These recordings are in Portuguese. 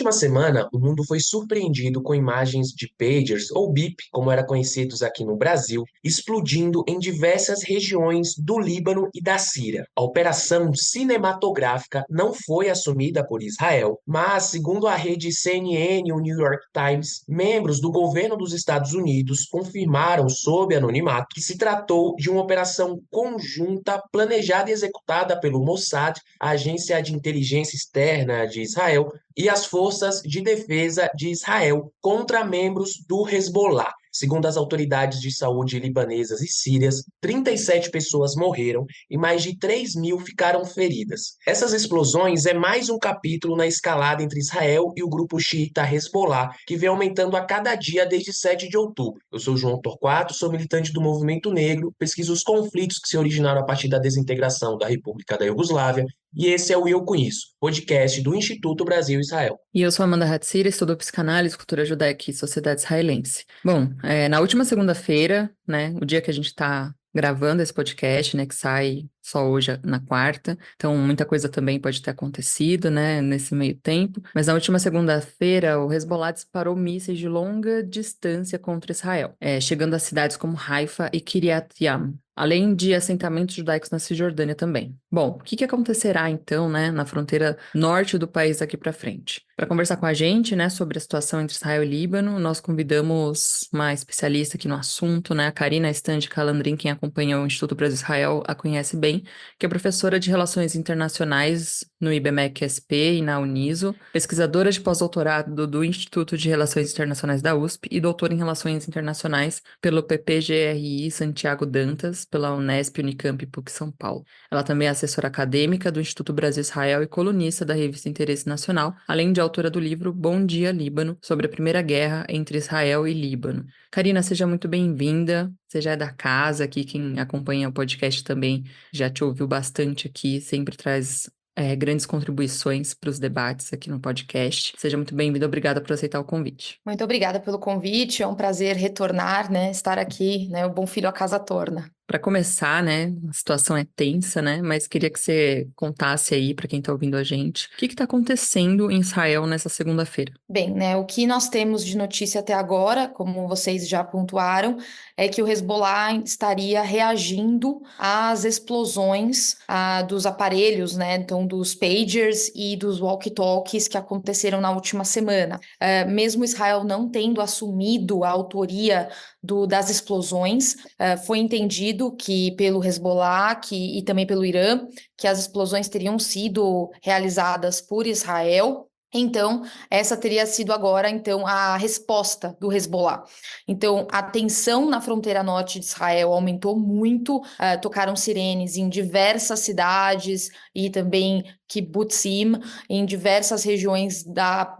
última semana, o mundo foi surpreendido com imagens de pagers, ou BIP, como eram conhecidos aqui no Brasil, explodindo em diversas regiões do Líbano e da Síria. A operação cinematográfica não foi assumida por Israel, mas, segundo a rede CNN e o New York Times, membros do governo dos Estados Unidos confirmaram, sob anonimato, que se tratou de uma operação conjunta planejada e executada pelo Mossad, a agência de inteligência externa de Israel, e as forças de defesa de Israel contra membros do Hezbollah. Segundo as autoridades de saúde libanesas e sírias, 37 pessoas morreram e mais de 3.000 ficaram feridas. Essas explosões é mais um capítulo na escalada entre Israel e o grupo xiita Hezbollah, que vem aumentando a cada dia desde 7 de outubro. Eu sou João Torquato, sou militante do Movimento Negro, pesquiso os conflitos que se originaram a partir da desintegração da República da Iugoslávia, e esse é o Eu Conheço, podcast do Instituto Brasil-Israel. E eu sou Amanda Hatzir, estudo psicanálise, cultura judaica e sociedade israelense. Bom, na última segunda-feira, né, o dia que a gente está gravando esse podcast, né, que sai só hoje na quarta, então muita coisa também pode ter acontecido, né, nesse meio tempo, mas na última segunda-feira o Hezbollah disparou mísseis de longa distância contra Israel, chegando a cidades como Haifa e Kiryat Yam, além de assentamentos judaicos na Cisjordânia também. Bom, o que acontecerá então, né, na fronteira norte do país daqui para frente? Para conversar com a gente, né, sobre a situação entre Israel e Líbano, nós convidamos uma especialista aqui no assunto, né, a Karina Stande Calandrin, quem acompanha o Instituto Brasil-Israel a conhece bem, que é professora de Relações Internacionais no IBMEC-SP e na Uniso, pesquisadora de pós-doutorado do Instituto de Relações Internacionais da USP e doutora em Relações Internacionais pelo PPGRI Santiago Dantas, pela Unesp, Unicamp e PUC São Paulo. Ela também é assessora acadêmica do Instituto Brasil-Israel e colunista da revista Interesse Nacional, além de autora do livro Bom Dia, Líbano, sobre a Primeira Guerra entre Israel e Líbano. Karina, seja muito bem-vinda. Você já é da casa aqui, quem acompanha o podcast também já te ouviu bastante aqui, sempre traz grandes contribuições para os debates aqui no podcast. Seja muito bem-vinda, obrigada por aceitar o convite. Muito obrigada pelo convite, é um prazer retornar, né, estar aqui, né, o bom filho a casa torna. Para começar, né, a situação é tensa, né, mas queria que você contasse aí para quem está ouvindo a gente, o que está acontecendo em Israel nessa segunda-feira? Bem, né, o que nós temos de notícia até agora, como vocês já pontuaram, é que o Hezbollah estaria reagindo às explosões dos aparelhos, né, então dos pagers e dos walkie-talkies que aconteceram na última semana. Mesmo Israel não tendo assumido a autoria das explosões, foi entendido que pelo Hezbollah e também pelo Irã, que as explosões teriam sido realizadas por Israel. Então, essa teria sido agora, então, a resposta do Hezbollah. Então, a tensão na fronteira norte de Israel aumentou muito, tocaram sirenes em diversas cidades e também kibbutzim, em diversas regiões da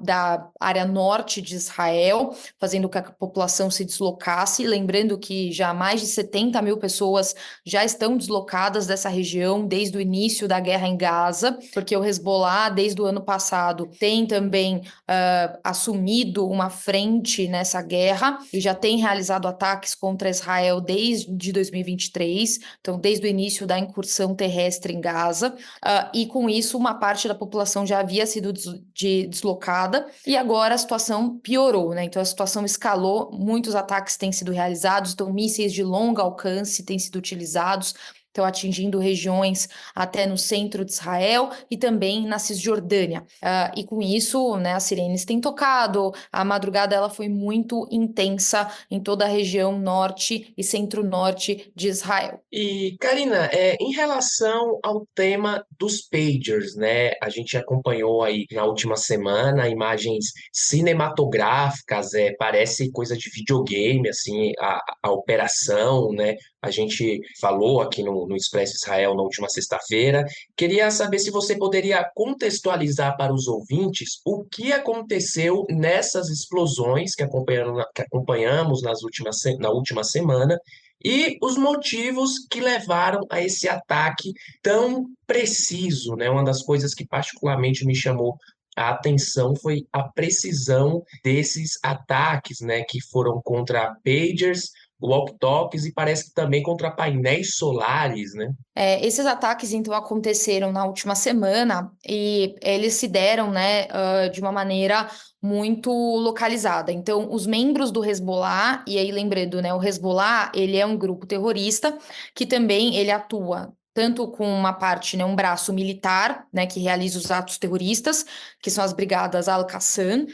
área norte de Israel, fazendo com que a população se deslocasse. Lembrando que já mais de 70 mil pessoas já estão deslocadas dessa região desde o início da guerra em Gaza, porque o Hezbollah, desde o ano passado, tem também assumido uma frente nessa guerra e já tem realizado ataques contra Israel desde 2023, então desde o início da incursão terrestre em Gaza, e com isso uma parte da população já havia sido deslocada e agora a situação piorou, né? Então a situação escalou, muitos ataques têm sido realizados, então mísseis de longo alcance têm sido utilizados, então atingindo regiões até no centro de Israel e também na Cisjordânia. E com isso, né, as sirenes têm tocado, a madrugada ela foi muito intensa em toda a região norte e centro-norte de Israel. E, Karina, em relação ao tema dos pagers, né? A gente acompanhou aí na última semana imagens cinematográficas, parece coisa de videogame, assim, a operação, né? A gente falou aqui no Expresso Israel na última sexta-feira. Queria saber se você poderia contextualizar para os ouvintes o que aconteceu nessas explosões que acompanhamos na última semana e os motivos que levaram a esse ataque tão preciso, né? Uma das coisas que particularmente me chamou a atenção foi a precisão desses ataques, né? Que foram contra pagers, walkie-talkies e parece que também contra painéis solares, né? Esses ataques, então, aconteceram na última semana e eles se deram, né, de uma maneira muito localizada. Então, os membros do Hezbollah, e aí lembrando, né, o Hezbollah, ele é um grupo terrorista que também ele atua tanto com uma parte, né, um braço militar, né, que realiza os atos terroristas, que são as brigadas Al-Qassam,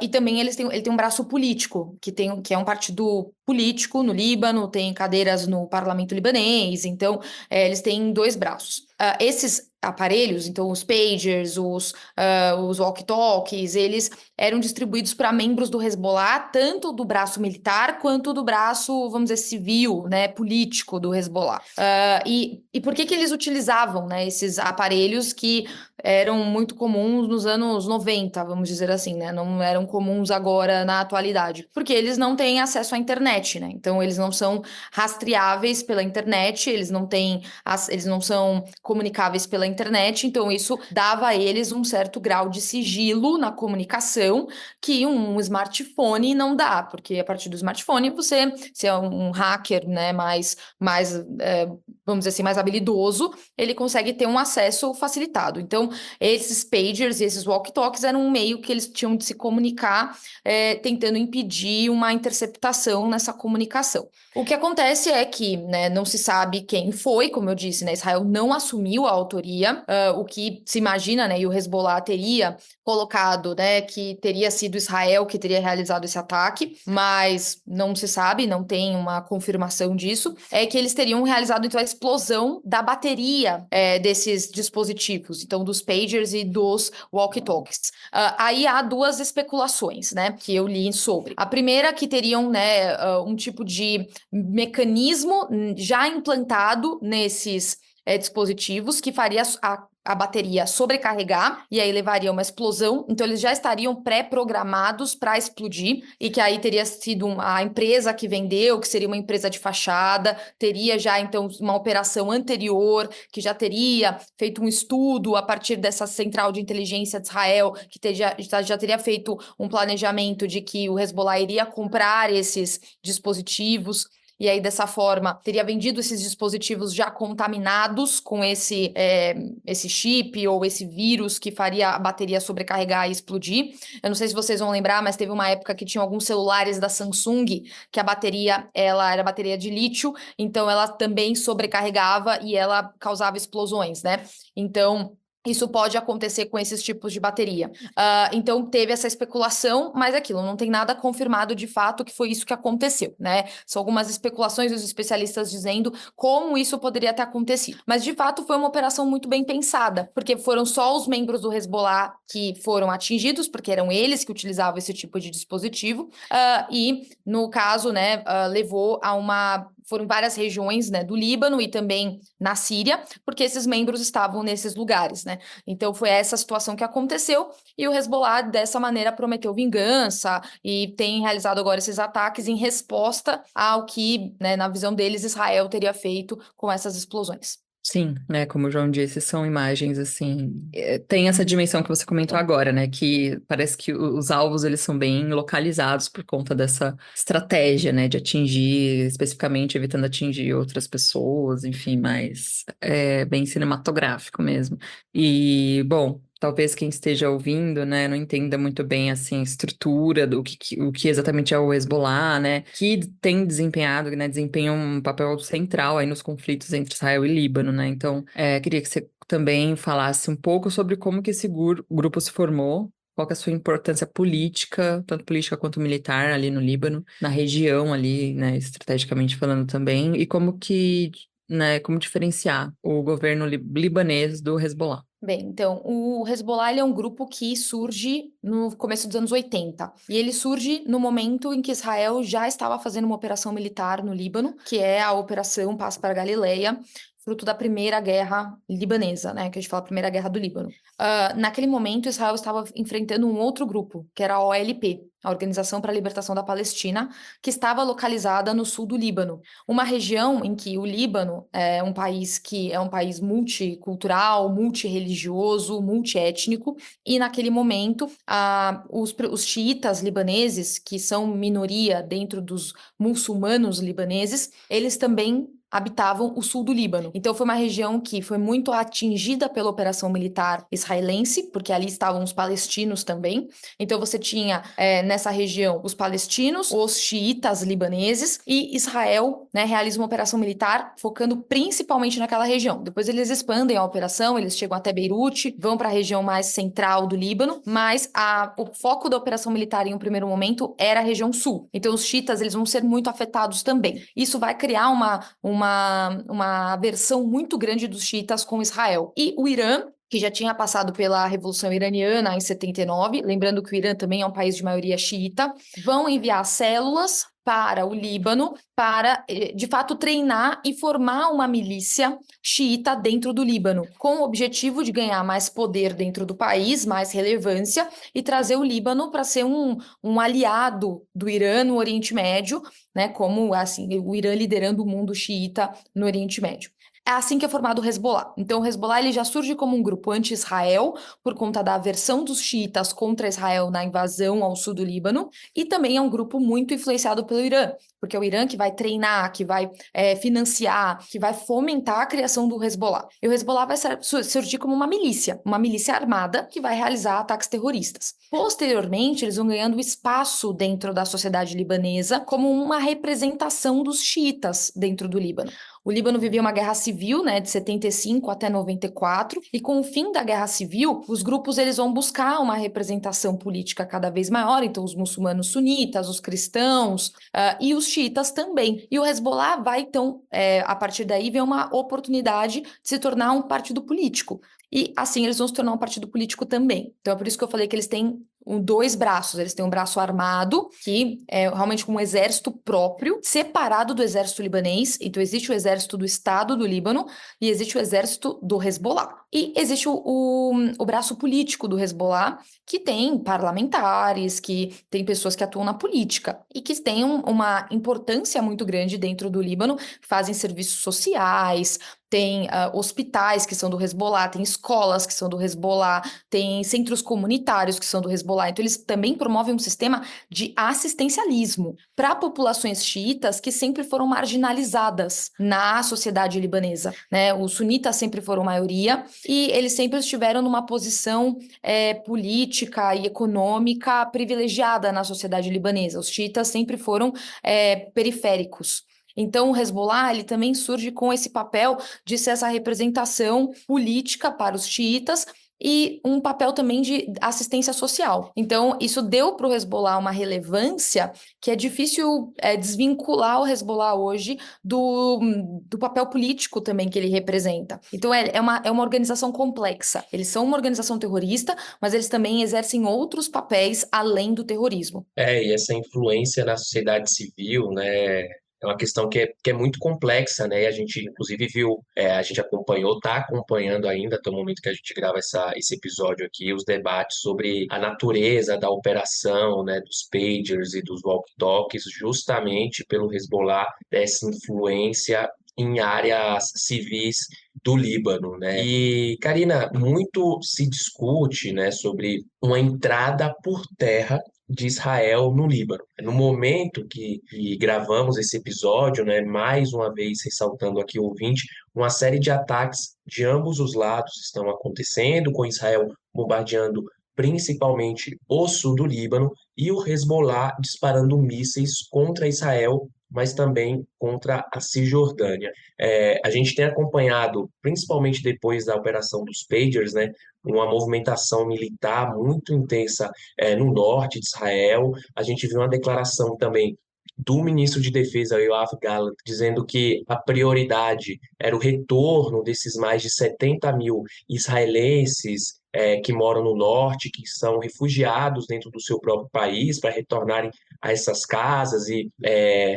e também ele tem um braço político, que é um partido político no Líbano, tem cadeiras no parlamento libanês, então eles têm dois braços. Esses aparelhos, então os pagers, os walkie-talkies, eles eram distribuídos para membros do Hezbollah, tanto do braço militar quanto do braço, vamos dizer, civil, né, político do Hezbollah. E por que eles utilizavam, né, esses aparelhos que eram muito comuns nos anos 90, vamos dizer assim, né? Não eram comuns agora na atualidade. Porque eles não têm acesso à internet, né? Então, eles não são rastreáveis pela internet, eles não são comunicáveis pela internet, então isso dava a eles um certo grau de sigilo na comunicação que um smartphone não dá, porque a partir do smartphone você, se é um hacker, né, vamos dizer assim, mais habilidoso, ele consegue ter um acesso facilitado. Então, esses pagers e esses walkie-talkies eram um meio que eles tinham de se comunicar, tentando impedir uma interceptação nessa comunicação. O que acontece é que, né, não se sabe quem foi, como eu disse, né, Israel não assumiu a autoria, o que se imagina, né, e o Hezbollah teria colocado, né, que teria sido Israel que teria realizado esse ataque, mas não se sabe, não tem uma confirmação disso, é que eles teriam realizado, então, a explosão da bateria desses dispositivos, então, dos pagers e dos walkie-talkies. Aí há duas especulações, né, que eu li sobre. A primeira que teriam, né, um tipo de mecanismo já implantado nesses dispositivos que faria a bateria sobrecarregar e aí levaria uma explosão. Então, eles já estariam pré-programados para explodir e que aí teria sido a empresa que vendeu, que seria uma empresa de fachada, teria já, então, uma operação anterior, que já teria feito um estudo a partir dessa central de inteligência de Israel, que já teria feito um planejamento de que o Hezbollah iria comprar esses dispositivos. E aí, dessa forma, teria vendido esses dispositivos já contaminados com esse chip ou esse vírus que faria a bateria sobrecarregar e explodir. Eu não sei se vocês vão lembrar, mas teve uma época que tinha alguns celulares da Samsung que a bateria, ela era bateria de lítio, então ela também sobrecarregava e ela causava explosões, né? Então, isso pode acontecer com esses tipos de bateria. Então, teve essa especulação, mas aquilo, não tem nada confirmado de fato que foi isso que aconteceu, né? São algumas especulações dos especialistas dizendo como isso poderia ter acontecido. Mas, de fato, foi uma operação muito bem pensada, porque foram só os membros do Hezbollah que foram atingidos, porque eram eles que utilizavam esse tipo de dispositivo, e, no caso, né, levou a foram várias regiões, né, do Líbano e também na Síria, porque esses membros estavam nesses lugares, né? Então foi essa situação que aconteceu e o Hezbollah dessa maneira prometeu vingança e tem realizado agora esses ataques em resposta ao que, né, na visão deles, Israel teria feito com essas explosões. Sim, né, como o João disse, são imagens assim, tem essa dimensão que você comentou agora, né, que parece que os alvos eles são bem localizados por conta dessa estratégia, né, de atingir, especificamente evitando atingir outras pessoas, enfim, mas é bem cinematográfico mesmo. E, bom, talvez quem esteja ouvindo, né, não entenda muito bem, assim, a estrutura o que exatamente é o Hezbollah, né, que tem desempenhado, né, desempenha um papel central aí nos conflitos entre Israel e Líbano, né, então, queria que você também falasse um pouco sobre como que esse grupo se formou, qual que é a sua importância política, tanto política quanto militar ali no Líbano, na região ali, né, estrategicamente falando também, e como que, né, como diferenciar o governo libanês do Hezbollah. Bem, então, o Hezbollah ele é um grupo que surge no começo dos anos 80. E ele surge no momento em que Israel já estava fazendo uma operação militar no Líbano, que é a Operação Paz para a Galileia, fruto da Primeira Guerra Libanesa, né? Que a gente fala Primeira Guerra do Líbano. Naquele momento, Israel estava enfrentando um outro grupo, que era a OLP, a Organização para a Libertação da Palestina, que estava localizada no sul do Líbano, uma região em que o Líbano é um país que é um país multicultural, multirreligioso, multiétnico, e naquele momento os xiitas libaneses, que são minoria dentro dos muçulmanos libaneses, eles também habitavam o sul do Líbano. Então foi uma região que foi muito atingida pela operação militar israelense, porque ali estavam os palestinos também. Então você tinha nessa região os palestinos, os xiitas libaneses, e Israel, né, realiza uma operação militar focando principalmente naquela região. Depois eles expandem a operação, eles chegam até Beirute, vão para a região mais central do Líbano, mas o foco da operação militar em um primeiro momento era a região sul. Então os xiitas eles vão ser muito afetados também. Isso vai criar uma aversão muito grande dos xiitas com Israel. E o Irã, que já tinha passado pela Revolução Iraniana em 79, lembrando que o Irã também é um país de maioria xiita, vão enviar células para o Líbano para, de fato, treinar e formar uma milícia xiita dentro do Líbano, com o objetivo de ganhar mais poder dentro do país, mais relevância, e trazer o Líbano para ser um aliado do Irã no Oriente Médio, né, como assim, o Irã liderando o mundo xiita no Oriente Médio. É assim que é formado o Hezbollah. Então, o Hezbollah ele já surge como um grupo anti-Israel, por conta da aversão dos xiitas contra Israel na invasão ao sul do Líbano, e também é um grupo muito influenciado pelo Irã, porque é o Irã que vai treinar, que vai financiar, que vai fomentar a criação do Hezbollah. E o Hezbollah vai surgir como uma milícia armada que vai realizar ataques terroristas. Posteriormente, eles vão ganhando espaço dentro da sociedade libanesa como uma representação dos xiitas dentro do Líbano. O Líbano vivia uma guerra civil, né, de 75 até 94, e com o fim da guerra civil, os grupos eles vão buscar uma representação política cada vez maior, então os muçulmanos sunitas, os cristãos e os xiitas também. E o Hezbollah vai, então, a partir daí, ver uma oportunidade de se tornar um partido político. E assim eles vão se tornar um partido político também. Então é por isso que eu falei que eles têm dois braços. Eles têm um braço armado, que é realmente um exército próprio, separado do exército libanês. Então existe o exército do Estado do Líbano e existe o exército do Hezbollah. E existe o braço político do Hezbollah, que tem parlamentares, que tem pessoas que atuam na política e que têm uma importância muito grande dentro do Líbano, fazem serviços sociais, tem hospitais que são do Hezbollah, tem escolas que são do Hezbollah, tem centros comunitários que são do Hezbollah. Então, eles também promovem um sistema de assistencialismo para populações xiitas que sempre foram marginalizadas na sociedade libanesa, né? Os sunitas sempre foram maioria e eles sempre estiveram numa posição política e econômica privilegiada na sociedade libanesa. Os xiitas sempre foram periféricos. Então, o Hezbollah ele também surge com esse papel de ser essa representação política para os xiitas e um papel também de assistência social. Então, isso deu para o Hezbollah uma relevância que é difícil desvincular o Hezbollah hoje do papel político também que ele representa. Então, é uma organização complexa. Eles são uma organização terrorista, mas eles também exercem outros papéis além do terrorismo. E essa influência na sociedade civil, né? É uma questão que é muito complexa, né? E a gente, inclusive, viu, a gente acompanhou, está acompanhando ainda, até o momento que a gente grava esse episódio aqui, os debates sobre a natureza da operação, né? Dos pagers e dos walkie-talkies, justamente pelo Hezbollah, dessa influência em áreas civis do Líbano, né? E, Karina, muito se discute, né, sobre uma entrada por terra de Israel no Líbano. No momento que gravamos esse episódio, né, mais uma vez ressaltando aqui o ouvinte, uma série de ataques de ambos os lados estão acontecendo, com Israel bombardeando principalmente o sul do Líbano e o Hezbollah disparando mísseis contra Israel, mas também contra a Cisjordânia. A gente tem acompanhado, principalmente depois da operação dos Pagers, né, uma movimentação militar muito intensa no norte de Israel. A gente viu uma declaração também do ministro de Defesa, Yoav Gallant, dizendo que a prioridade era o retorno desses mais de 70 mil israelenses que moram no norte, que são refugiados dentro do seu próprio país, para retornarem a essas casas e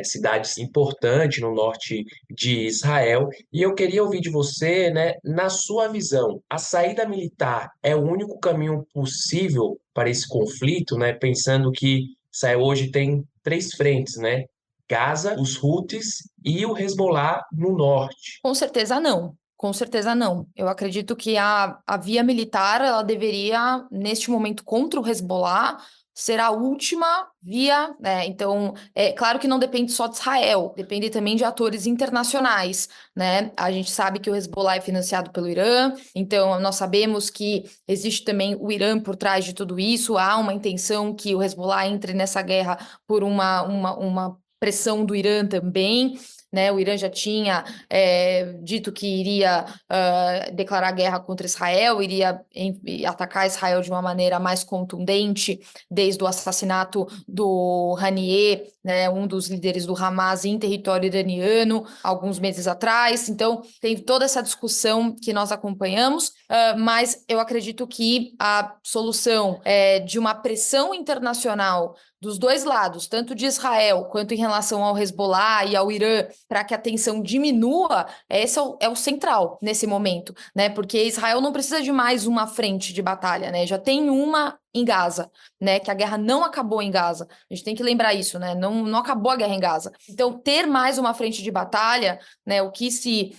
cidades importantes no norte de Israel. E eu queria ouvir de você, né, na sua visão, a saída militar é o único caminho possível para esse conflito, né, pensando que Israel hoje tem três frentes, né? Gaza, os Houthis e o Hezbollah no norte. Com certeza não. Com certeza não. Eu acredito que a via militar, ela deveria, neste momento, contra o Hezbollah, ser a última via, né? Então, é claro que não depende só de Israel, depende também de atores internacionais, né? A gente sabe que o Hezbollah é financiado pelo Irã, então nós sabemos que existe também o Irã por trás de tudo isso, há uma intenção que o Hezbollah entre nessa guerra por uma pressão do Irã também, né? O Irã já tinha dito que iria declarar guerra contra Israel, iria atacar Israel de uma maneira mais contundente, desde o assassinato do Haniyeh, né, um dos líderes do Hamas em território iraniano, alguns meses atrás. Então, tem toda essa discussão que nós acompanhamos, mas eu acredito que a solução de uma pressão internacional dos dois lados, tanto de Israel quanto em relação ao Hezbollah e ao Irã, para que a tensão diminua, esse é o central nesse momento, né? Porque Israel não precisa de mais uma frente de batalha, né? Já tem uma em Gaza, né? Que a guerra não acabou em Gaza. A gente tem que lembrar isso, né? Não acabou a guerra em Gaza. Então, ter mais uma frente de batalha, né? O que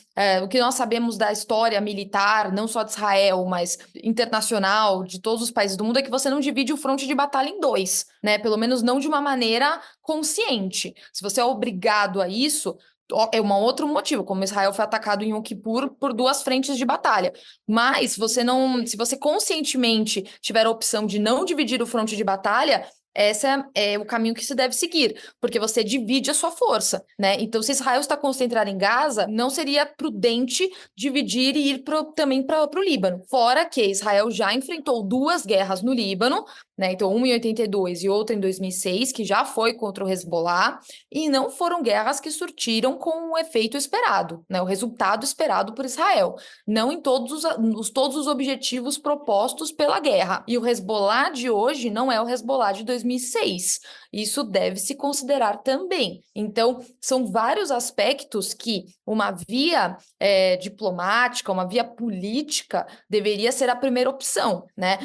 nós sabemos da história militar, não só de Israel, mas internacional, de todos os países do mundo, é que você não divide o fronte de batalha em dois, né? Pelo menos não de uma maneira consciente. Se você é obrigado a isso, é um outro motivo, como Israel foi atacado em Yom Kippur por duas frentes de batalha. Mas se você conscientemente tiver a opção de não dividir o fronte de batalha, esse é o caminho que se deve seguir, porque você divide a sua força, né? Então, se Israel está concentrado em Gaza, não seria prudente dividir e ir também para o Líbano. Fora que Israel já enfrentou duas guerras no Líbano, né? Então, uma em 82 e outra em 2006, que já foi contra o Hezbollah, e não foram guerras que surtiram com o efeito esperado, né? O resultado esperado por Israel. Não em todos os objetivos propostos pela guerra. E o Hezbollah de hoje não é o Hezbollah de 2006. Isso deve se considerar também. Então, são vários aspectos que uma via diplomática, uma via política deveria ser a primeira opção, né?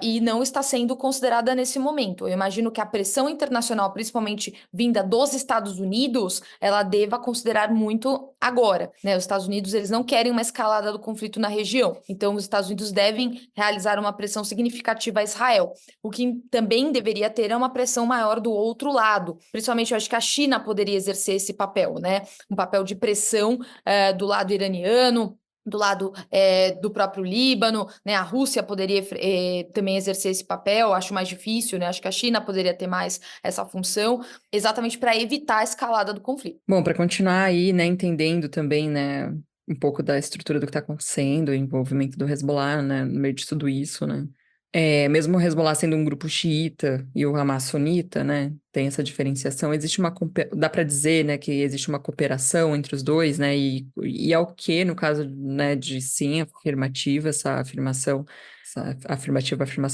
E não está sendo considerada nesse momento. Eu imagino que a pressão internacional, principalmente vinda dos Estados Unidos, ela deva considerar muito agora, né? Os Estados Unidos, eles não querem uma escalada do conflito na região. Então, os Estados Unidos devem realizar uma pressão significativa a Israel. O que também deveria ter é uma pressão maior do outro lado. Principalmente, eu acho que a China poderia exercer esse papel, né? Um papel de pressão do lado iraniano, do lado do próprio Líbano, né? A Rússia poderia também exercer esse papel, acho mais difícil, né? Acho que a China poderia ter mais essa função, exatamente para evitar a escalada do conflito. Bom, para continuar aí, né, entendendo também, né, um pouco da estrutura do que está acontecendo, o envolvimento do Hezbollah, né, no meio de tudo isso, né? Mesmo o Hezbollah sendo um grupo xiita e o Hamas sunita, né, tem essa diferenciação, dá para dizer, né, que existe uma cooperação entre os dois, né, e ao que, no caso, né, de sim, afirmativa, essa afirmação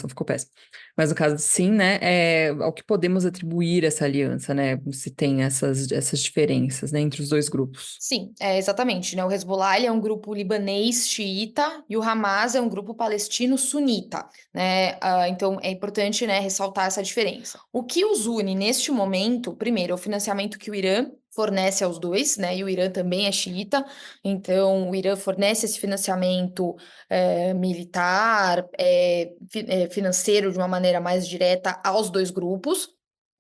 ficou péssima. Mas no caso de sim, né, ao que podemos atribuir essa aliança, né, se tem essas diferenças, né, entre os dois grupos. Sim, exatamente, né? O Hezbollah ele é um grupo libanês xiita e o Hamas é um grupo palestino sunita, né? Então é importante, né, ressaltar essa diferença. O que os une neste momento, primeiro, é o financiamento que o Irã fornece aos dois, né? E o Irã também é xiita, então o Irã fornece esse financiamento militar, financeiro de uma maneira mais direta aos dois grupos,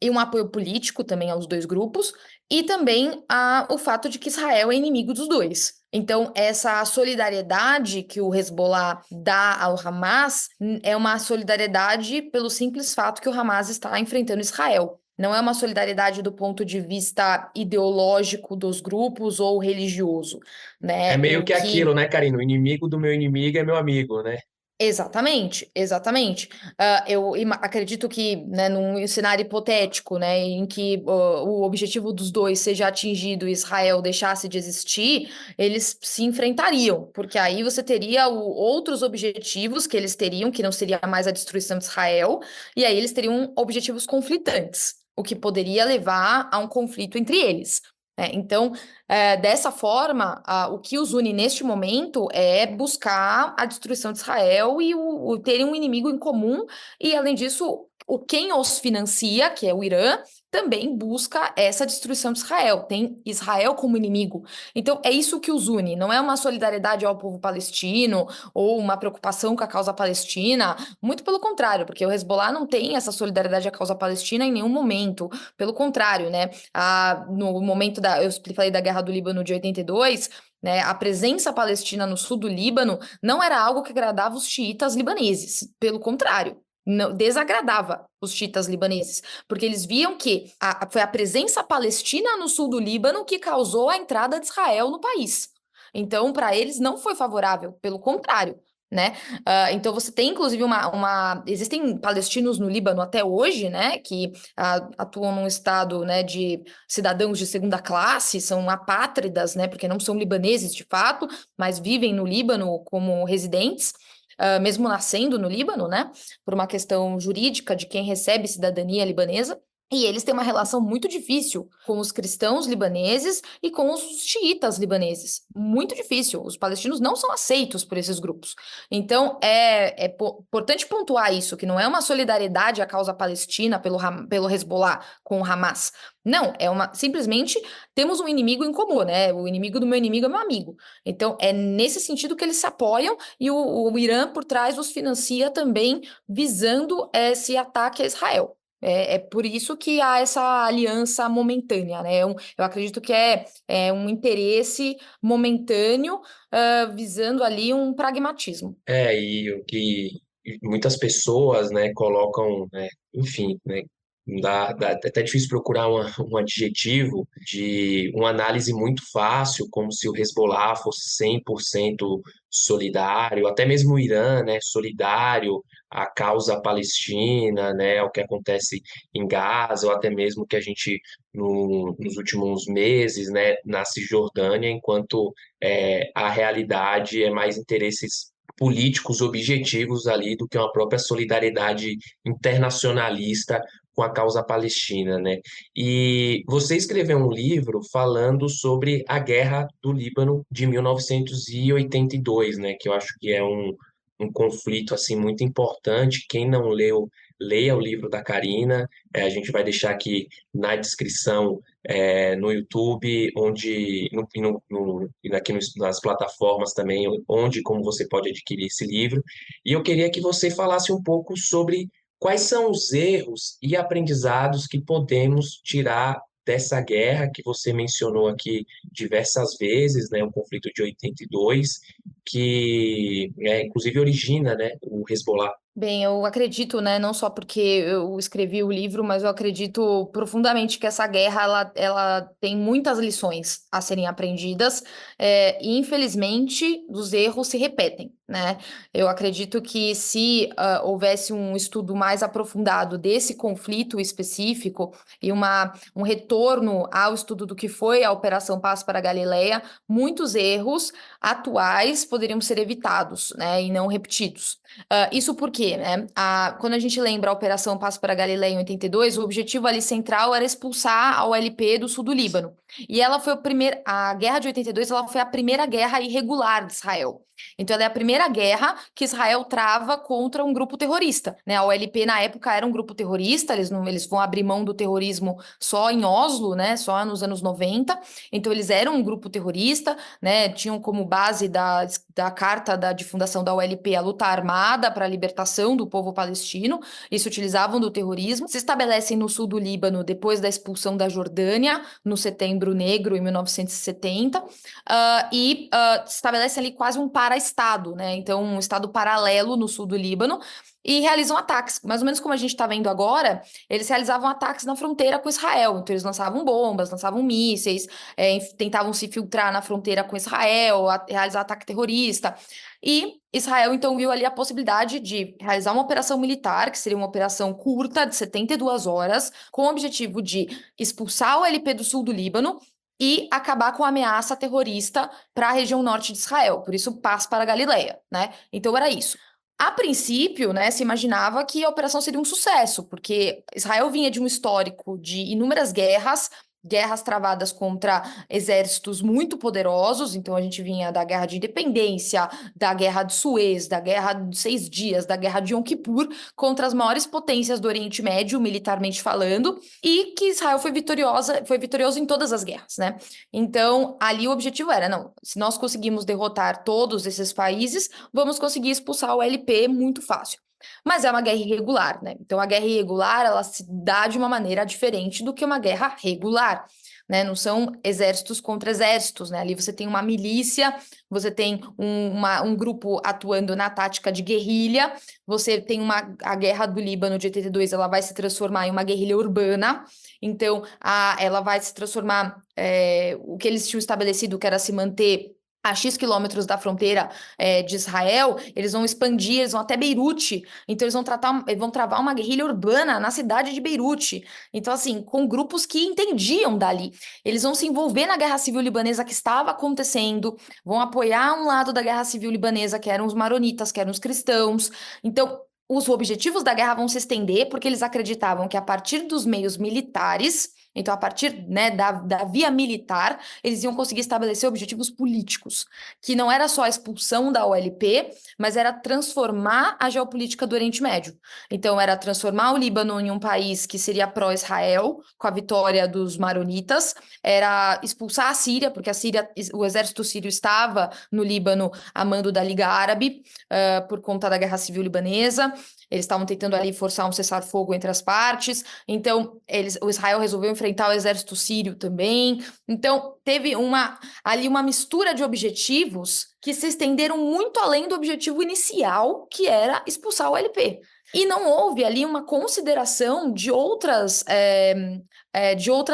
e um apoio político também aos dois grupos, e também o fato de que Israel é inimigo dos dois. Então, essa solidariedade que o Hezbollah dá ao Hamas é uma solidariedade pelo simples fato que o Hamas está enfrentando Israel. Não é uma solidariedade do ponto de vista ideológico dos grupos ou religioso, né? É meio que aquilo, né, Karina? O inimigo do meu inimigo é meu amigo, né? Exatamente, exatamente. Eu acredito que, né, num cenário hipotético, né, em que o objetivo dos dois seja atingido e Israel deixasse de existir, eles se enfrentariam, porque aí você teria outros objetivos que eles teriam, que não seria mais a destruição de Israel, e aí eles teriam objetivos conflitantes, o que poderia levar a um conflito entre eles. Então, dessa forma, o que os une neste momento é buscar a destruição de Israel e terem um inimigo em comum, e além disso, quem os financia, que é o Irã, também busca essa destruição de Israel, tem Israel como inimigo. Então, é isso que os une, não é uma solidariedade ao povo palestino ou uma preocupação com a causa palestina, muito pelo contrário, porque o Hezbollah não tem essa solidariedade à causa palestina em nenhum momento, pelo contrário, né? No momento eu falei da Guerra do Líbano de 82, né, a presença palestina no sul do Líbano não era algo que agradava os xiitas libaneses, pelo contrário. Não, desagradava os xiitas libaneses, porque eles viam que foi a presença palestina no sul do Líbano que causou a entrada de Israel no país. Então, para eles não foi favorável, pelo contrário, né? Então você tem, inclusive, existem palestinos no Líbano até hoje, né? Que atuam num estado, né, de cidadãos de segunda classe, são apátridas, né? Porque não são libaneses de fato, mas vivem no Líbano como residentes. Mesmo nascendo no Líbano, né? Por uma questão jurídica de quem recebe cidadania libanesa. E eles têm uma relação muito difícil com os cristãos libaneses e com os xiitas libaneses. Muito difícil. Os palestinos não são aceitos por esses grupos. Então, é importante pontuar isso, que não é uma solidariedade à causa palestina pelo Hezbollah com o Hamas. Não, simplesmente temos um inimigo em comum, né? O inimigo do meu inimigo é meu amigo. Então, é nesse sentido que eles se apoiam e o Irã, por trás, os financia também visando esse ataque a Israel. É por isso que há essa aliança momentânea, né? Eu acredito que é um interesse momentâneo, visando ali um pragmatismo. E o que muitas pessoas, né, colocam, né, enfim, né, dá até difícil procurar um adjetivo de uma análise muito fácil, como se o Hezbollah fosse 100% solidário, até mesmo o Irã, né, solidário à causa palestina, né, ao que acontece em Gaza, ou até mesmo que a gente, nos últimos meses, né, na Cisjordânia, enquanto a realidade é mais interesses políticos objetivos ali do que uma própria solidariedade internacionalista com a causa palestina, né? E você escreveu um livro falando sobre a Guerra do Líbano de 1982, né? Que eu acho que é um conflito assim muito importante. Quem não leu, leia o livro da Karina. A gente vai deixar aqui na descrição no YouTube, onde e aqui nas plataformas também, onde como você pode adquirir esse livro. E eu queria que você falasse um pouco sobre quais são os erros e aprendizados que podemos tirar dessa guerra que você mencionou aqui diversas vezes, né, o conflito de 82, que inclusive origina, né, o Hezbollah. Bem, eu acredito, né, não só porque eu escrevi o livro, mas eu acredito profundamente que essa guerra, ela tem muitas lições a serem aprendidas, e infelizmente os erros se repetem, né? Eu acredito que se houvesse um estudo mais aprofundado desse conflito específico e um retorno ao estudo do que foi a Operação Paz para a Galileia, muitos erros atuais poderiam ser evitados, né, e não repetidos. Isso porque, né, quando a gente lembra a Operação Passo para a Galileia em 82, o objetivo ali central era expulsar a OLP do sul do Líbano. E ela foi a Guerra de 82, ela foi a primeira guerra irregular de Israel. Então, ela é a primeira guerra que Israel trava contra um grupo terrorista, né? A OLP, na época, era um grupo terrorista, eles vão abrir mão do terrorismo só em Oslo, né? Só nos anos 90. Então, eles eram um grupo terrorista, né? Tinham como base da carta de fundação da OLP a luta armada para a libertação do povo palestino. E se utilizavam do terrorismo. Se estabelecem no sul do Líbano depois da expulsão da Jordânia, no Setembro Negro, em 1970. Se estabelecem ali quase um para-estado, né? Então, um estado paralelo no sul do Líbano, e realizam ataques. Mais ou menos como a gente está vendo agora, eles realizavam ataques na fronteira com Israel. Então, eles lançavam bombas, lançavam mísseis, tentavam se filtrar na fronteira com Israel, realizar ataque terrorista. E Israel, então, viu ali a possibilidade de realizar uma operação militar, que seria uma operação curta, de 72 horas, com o objetivo de expulsar o LP do sul do Líbano e acabar com a ameaça terrorista para a região norte de Israel. Por isso, paz para a Galileia, né? Então, era isso. A princípio, né, se imaginava que a operação seria um sucesso, porque Israel vinha de um histórico de inúmeras guerras, guerras travadas contra exércitos muito poderosos, então a gente vinha da Guerra de Independência, da Guerra de Suez, da Guerra de 6 Dias, da Guerra de Yom Kippur, contra as maiores potências do Oriente Médio, militarmente falando, e que Israel foi vitorioso em todas as guerras, né? Então, ali o objetivo era, não, se nós conseguimos derrotar todos esses países, vamos conseguir expulsar o LP muito fácil. Mas é uma guerra irregular, né? Então, a guerra irregular, ela se dá de uma maneira diferente do que uma guerra regular, né? Não são exércitos contra exércitos, né? Ali você tem uma milícia, você tem um grupo atuando na tática de guerrilha, você tem a guerra do Líbano de 82, ela vai se transformar em uma guerrilha urbana, então ela vai se transformar, o que eles tinham estabelecido, que era se manter a X quilômetros da fronteira de Israel, eles vão expandir, eles vão até Beirute, então eles vão travar uma guerrilha urbana na cidade de Beirute, então assim, com grupos que entendiam dali, eles vão se envolver na guerra civil libanesa que estava acontecendo, vão apoiar um lado da guerra civil libanesa, que eram os maronitas, que eram os cristãos, então os objetivos da guerra vão se estender, porque eles acreditavam que a partir dos meios militares, então a partir, né, da via militar, eles iam conseguir estabelecer objetivos políticos, que não era só a expulsão da OLP, mas era transformar a geopolítica do Oriente Médio. Então era transformar o Líbano em um país que seria pró-Israel, com a vitória dos maronitas, era expulsar a Síria, porque o exército sírio estava no Líbano a mando da Liga Árabe, por conta da Guerra Civil Libanesa. Eles estavam tentando ali forçar um cessar-fogo entre as partes, então o Israel resolveu enfrentar o exército sírio também, então teve ali uma mistura de objetivos que se estenderam muito além do objetivo inicial, que era expulsar o LP. E não houve ali uma consideração de outras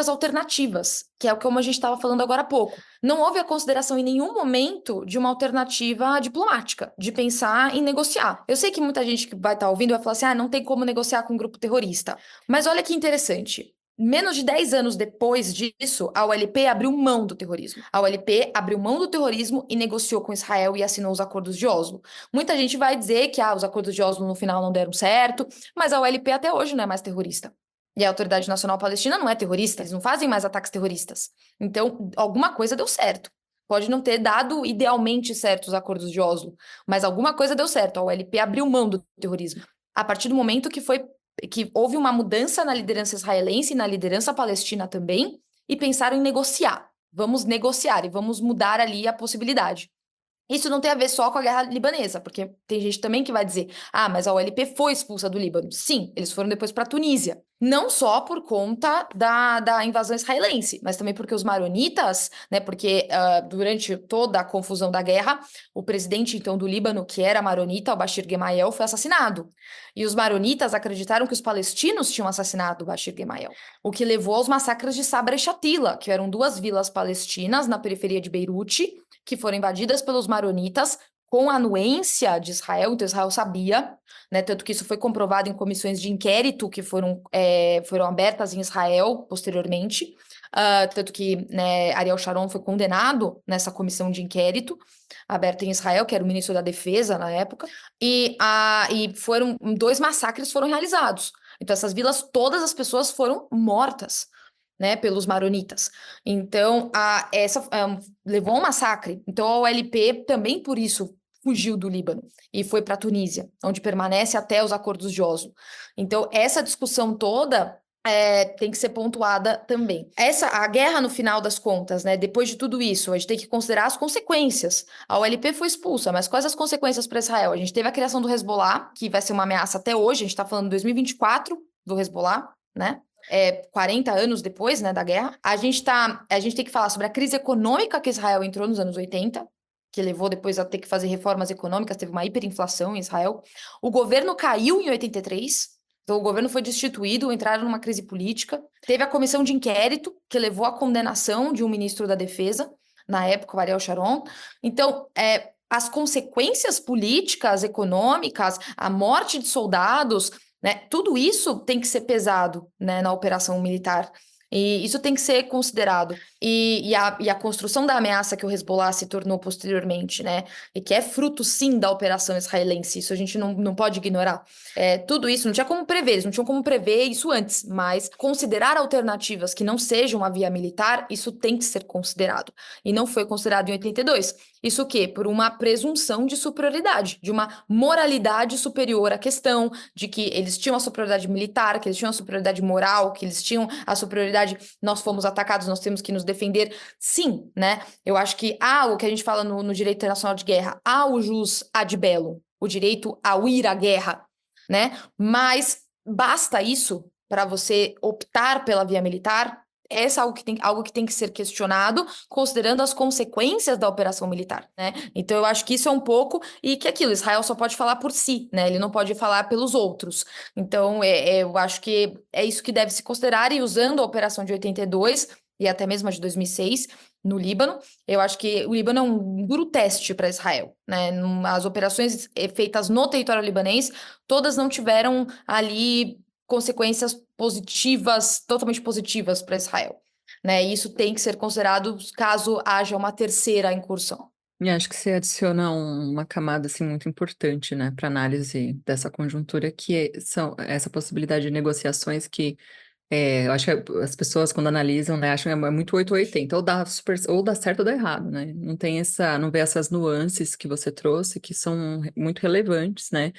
alternativas, que é como a gente estava falando agora há pouco. Não houve a consideração em nenhum momento de uma alternativa diplomática, de pensar em negociar. Eu sei que muita gente que vai estar ouvindo vai falar assim, não tem como negociar com um grupo terrorista. Mas olha que interessante. Menos de 10 anos depois disso, a OLP abriu mão do terrorismo. A OLP abriu mão do terrorismo e negociou com Israel e assinou os acordos de Oslo. Muita gente vai dizer que os acordos de Oslo no final não deram certo, mas a OLP até hoje não é mais terrorista. E a Autoridade Nacional Palestina não é terrorista, eles não fazem mais ataques terroristas. Então, alguma coisa deu certo. Pode não ter dado idealmente certo os acordos de Oslo, mas alguma coisa deu certo. A OLP abriu mão do terrorismo. A partir do momento que houve uma mudança na liderança israelense e na liderança palestina também, e pensaram em negociar. Vamos negociar e vamos mudar ali a possibilidade. Isso não tem a ver só com a guerra libanesa, porque tem gente também que vai dizer, mas a OLP foi expulsa do Líbano. Sim, eles foram depois para a Tunísia. Não só por conta da invasão israelense, mas também porque os maronitas, né, porque durante toda a confusão da guerra, o presidente então do Líbano, que era maronita, o Bashir Gemayel, foi assassinado. E os maronitas acreditaram que os palestinos tinham assassinado o Bashir Gemayel, o que levou aos massacres de Sabra e Shatila, que eram 2 vilas palestinas na periferia de Beirute, que foram invadidas pelos maronitas com a anuência de Israel, então Israel sabia, né, tanto que isso foi comprovado em comissões de inquérito que foram abertas em Israel posteriormente, tanto que, né, Ariel Sharon foi condenado nessa comissão de inquérito aberta em Israel, que era o ministro da Defesa na época, e 2 massacres foram realizados. Então essas vilas, todas as pessoas foram mortas, né, pelos maronitas. Então, essa levou a um massacre. Então, a OLP também, por isso, fugiu do Líbano e foi para a Tunísia, onde permanece até os acordos de Oslo. Então, essa discussão toda tem que ser pontuada também. A guerra, no final das contas, né, depois de tudo isso, a gente tem que considerar as consequências. A OLP foi expulsa, mas quais as consequências para Israel? A gente teve a criação do Hezbollah, que vai ser uma ameaça até hoje, a gente está falando de 2024 do Hezbollah, né? 40 anos depois, né, da guerra. A gente tem que falar sobre a crise econômica que Israel entrou nos anos 80, que levou depois a ter que fazer reformas econômicas, teve uma hiperinflação em Israel. O governo caiu em 83, então o governo foi destituído, entraram numa crise política. Teve a comissão de inquérito, que levou à condenação de um ministro da Defesa, na época, o Ariel Sharon. Então, as consequências políticas, econômicas, a morte de soldados, né, tudo isso tem que ser pesado, né, na operação militar. E isso tem que ser considerado. E a construção da ameaça que o Hezbollah se tornou posteriormente, né? E que é fruto, sim, da operação israelense. Isso a gente não pode ignorar. Tudo isso não tinha como prever, eles não tinham como prever isso antes, mas considerar alternativas que não sejam a via militar, isso tem que ser considerado. E não foi considerado em 82. Isso o quê? Por uma presunção de superioridade, de uma moralidade superior à questão, de que eles tinham a superioridade militar, que eles tinham a superioridade moral, que eles tinham a superioridade, nós fomos atacados, nós temos que nos defender. Sim, né? Eu acho que há o que a gente fala no direito internacional de guerra, há o jus ad bellum, o direito ao ir à guerra, né? Mas basta isso para você optar pela via militar? Essa é algo que tem que ser questionado, considerando as consequências da operação militar, né? Então, eu acho que isso é um pouco, e que aquilo, Israel só pode falar por si, né? Ele não pode falar pelos outros. Então, eu acho que é isso que deve se considerar, e usando a operação de 82, e até mesmo a de 2006, no Líbano, eu acho que o Líbano é um duro teste para Israel, né? As operações feitas no território libanês, todas não tiveram ali consequências positivas, totalmente positivas para Israel, né? E isso tem que ser considerado caso haja uma terceira incursão. E acho que você adiciona uma camada assim, muito importante, né, para análise dessa conjuntura, são essa possibilidade de negociações que eu acho que as pessoas, quando analisam, né, acham que é muito 8 ou 80, ou dá certo ou dá errado, né? Não vê essas nuances que você trouxe, que são muito relevantes, né?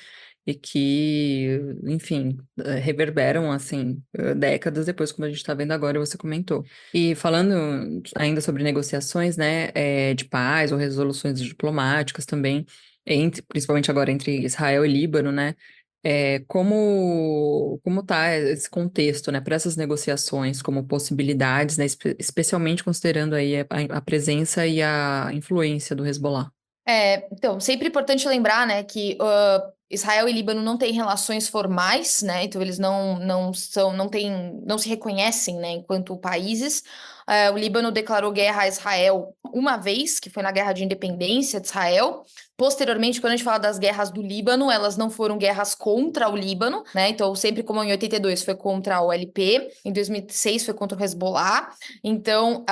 E que, enfim, reverberam, assim, décadas depois, como a gente está vendo agora, você comentou. E falando ainda sobre negociações, né, de paz ou resoluções diplomáticas também, principalmente agora entre Israel e Líbano, né? Como está esse contexto, né, para essas negociações como possibilidades, né, especialmente considerando aí a presença e a influência do Hezbollah? Então, sempre importante lembrar, né, que Israel e Líbano não têm relações formais, né, então eles não se reconhecem, né, enquanto países. O Líbano declarou guerra a Israel uma vez, que foi na Guerra de Independência de Israel. Posteriormente, quando a gente fala das guerras do Líbano, elas não foram guerras contra o Líbano, né, então sempre como em 82 foi contra a OLP, em 2006 foi contra o Hezbollah. Então,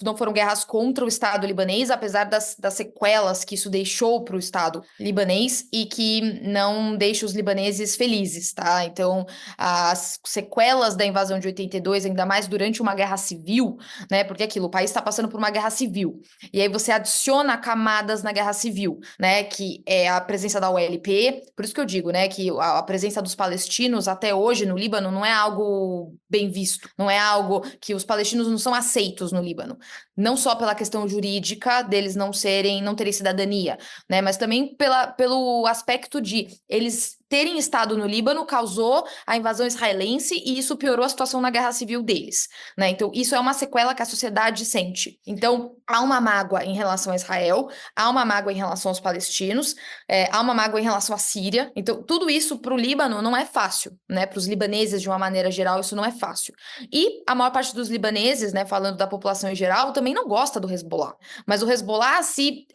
não foram guerras contra o Estado libanês, apesar das sequelas que isso deixou para o Estado libanês e que não deixa os libaneses felizes, tá? Então, as sequelas da invasão de 82, ainda mais durante uma guerra civil, né? Porque aquilo, o país está passando por uma guerra civil. E aí você adiciona camadas na guerra civil, né? Que é a presença da OLP. Por isso que eu digo, né? Que a presença dos palestinos até hoje no Líbano não é algo bem visto, não é algo que os palestinos não são aceitos no Líbano, não só pela questão jurídica deles não terem cidadania, né, mas também pelo aspecto de eles terem estado no Líbano causou a invasão israelense e isso piorou a situação na guerra civil deles, né? Então isso é uma sequela que a sociedade sente. Então há uma mágoa em relação a Israel, há uma mágoa em relação aos palestinos, há uma mágoa em relação à Síria. Então tudo isso para o Líbano não é fácil, né? Para os libaneses de uma maneira geral isso não é fácil. E a maior parte dos libaneses, né, falando da população em geral, também não gosta do Hezbollah. Mas o Hezbollah se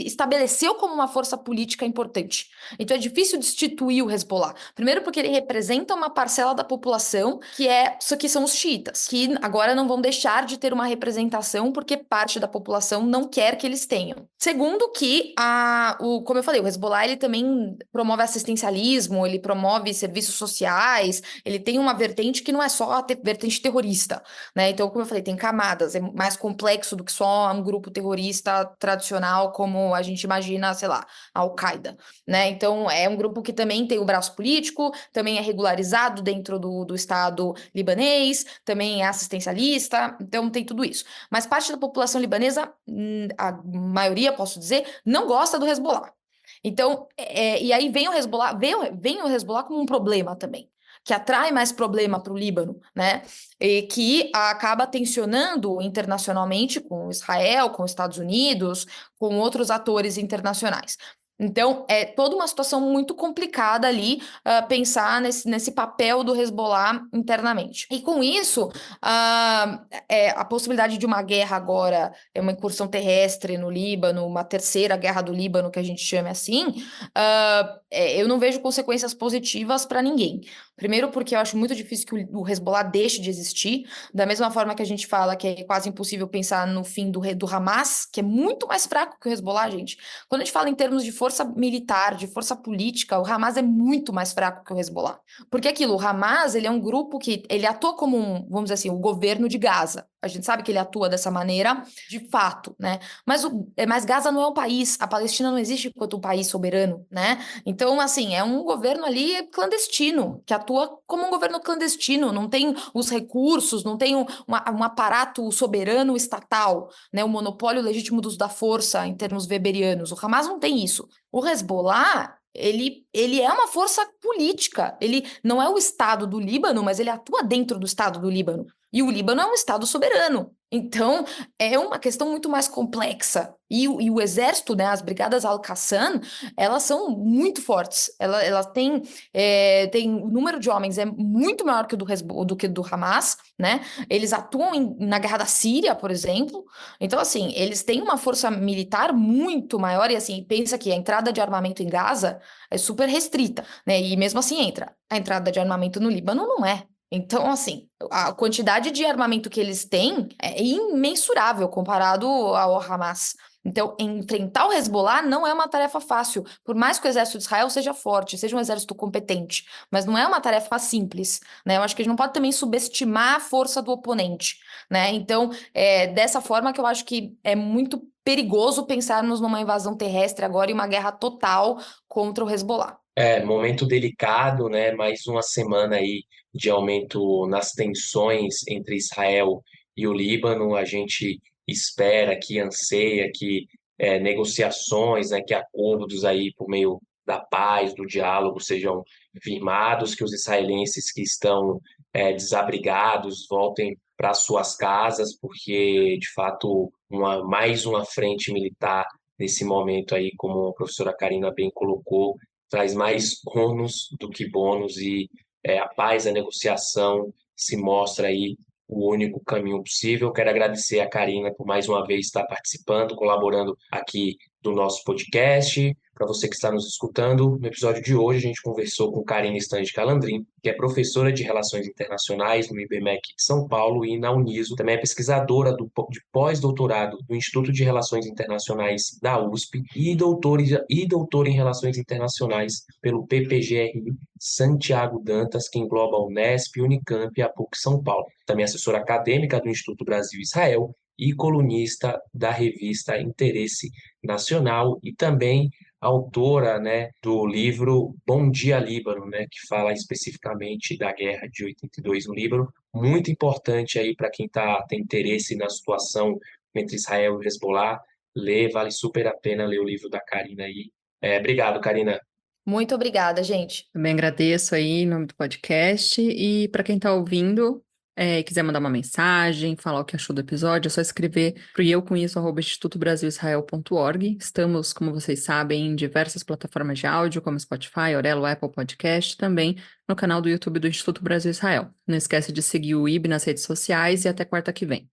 estabeleceu como uma força política importante. Então é difícil destituir o Hezbollah. Primeiro porque ele representa uma parcela da população que são os xiitas, que agora não vão deixar de ter uma representação porque parte da população não quer que eles tenham. Segundo que, como eu falei, o Hezbollah ele também promove assistencialismo, ele promove serviços sociais, ele tem uma vertente que não é só a vertente terrorista, né? Então, como eu falei, tem camadas, é mais complexo do que só um grupo terrorista tradicional como a gente imagina, sei lá, a Al-Qaeda, né? Então, é um grupo que também tem o braço político, também é regularizado dentro do Estado libanês, também é assistencialista, então tem tudo isso. Mas parte da população libanesa, a maioria, posso dizer, não gosta do Hezbollah. Então, e aí vem o Hezbollah como um problema também, que atrai mais problema para o Líbano, né? E que acaba tensionando internacionalmente com Israel, com os Estados Unidos, com outros atores internacionais. Então, é toda uma situação muito complicada ali, pensar nesse papel do Hezbollah internamente. E com isso, a possibilidade de uma guerra agora, uma incursão terrestre no Líbano, uma terceira guerra do Líbano, que a gente chame assim, eu não vejo consequências positivas para ninguém. Primeiro porque eu acho muito difícil que o Hezbollah deixe de existir, da mesma forma que a gente fala que é quase impossível pensar no fim do Hamas, que é muito mais fraco que o Hezbollah, gente. Quando a gente fala em termos de força militar, de força política, o Hamas é muito mais fraco que o Hezbollah. Porque aquilo, o Hamas, ele é um grupo que ele atua como vamos dizer assim, o governo de Gaza. A gente sabe que ele atua dessa maneira, de fato, né? Mas Gaza não é um país, a Palestina não existe enquanto um país soberano, né? Então, assim, é um governo ali clandestino, que atua como um governo clandestino, não tem os recursos, não tem um aparato soberano estatal, né? O monopólio legítimo do uso da força em termos weberianos. O Hamas não tem isso. O Hezbollah, ele é uma força política. Ele não é o Estado do Líbano, mas ele atua dentro do Estado do Líbano. E o Líbano é um Estado soberano. Então, é uma questão muito mais complexa. E o exército, né, as brigadas Al-Qassam, elas são muito fortes. Elas têm o número de homens é muito maior que o do que do Hamas, né? Eles atuam na guerra da Síria, por exemplo. Então, assim, eles têm uma força militar muito maior. E, assim, pensa que a entrada de armamento em Gaza é super restrita, né? E mesmo assim entra. A entrada de armamento no Líbano não é. Então, assim, a quantidade de armamento que eles têm é imensurável comparado ao Hamas. Então, enfrentar o Hezbollah não é uma tarefa fácil, por mais que o exército de Israel seja forte, seja um exército competente, mas não é uma tarefa simples, né? Eu acho que a gente não pode também subestimar a força do oponente, né? Então, dessa forma que eu acho que é muito perigoso pensarmos numa invasão terrestre agora e uma guerra total contra o Hezbollah. Momento delicado, né? Mais uma semana aí de aumento nas tensões entre Israel e o Líbano. A gente espera que anseia que negociações, né, que acordos aí por meio da paz, do diálogo sejam firmados, que os israelenses que estão desabrigados voltem para suas casas, porque de fato mais uma frente militar nesse momento aí, como a professora Karina bem colocou, traz mais ônus do que bônus e a paz, a negociação se mostra aí o único caminho possível. Quero agradecer a Karina por mais uma vez estar participando, colaborando aqui do nosso podcast. Para você que está nos escutando, no episódio de hoje a gente conversou com Karina Stande Calandrin, que é professora de Relações Internacionais no IBMEC de São Paulo e na Uniso, também é pesquisadora de pós-doutorado do Instituto de Relações Internacionais da USP e doutora em Relações Internacionais pelo PPGRI Santiago Dantas, que engloba a Unesp, Unicamp e a PUC São Paulo. Também é assessora acadêmica do Instituto Brasil-Israel e colunista da revista Interesse Nacional e também autora, né, do livro Bom Dia Líbano, né, que fala especificamente da guerra de 82 no Líbano, muito importante aí para quem tem interesse na situação entre Israel e Hezbollah, vale super a pena ler o livro da Karina aí. Obrigado, Karina. Muito obrigada, gente. Também agradeço aí em nome do podcast. E para quem está ouvindo, quiser mandar uma mensagem, falar o que achou do episódio, é só escrever para eucomisso@institutobrasilisrael.org. Estamos, como vocês sabem, em diversas plataformas de áudio, como Spotify, Orelo, Apple Podcast, também no canal do YouTube do Instituto Brasil Israel. Não esquece de seguir o IB nas redes sociais e até quarta que vem.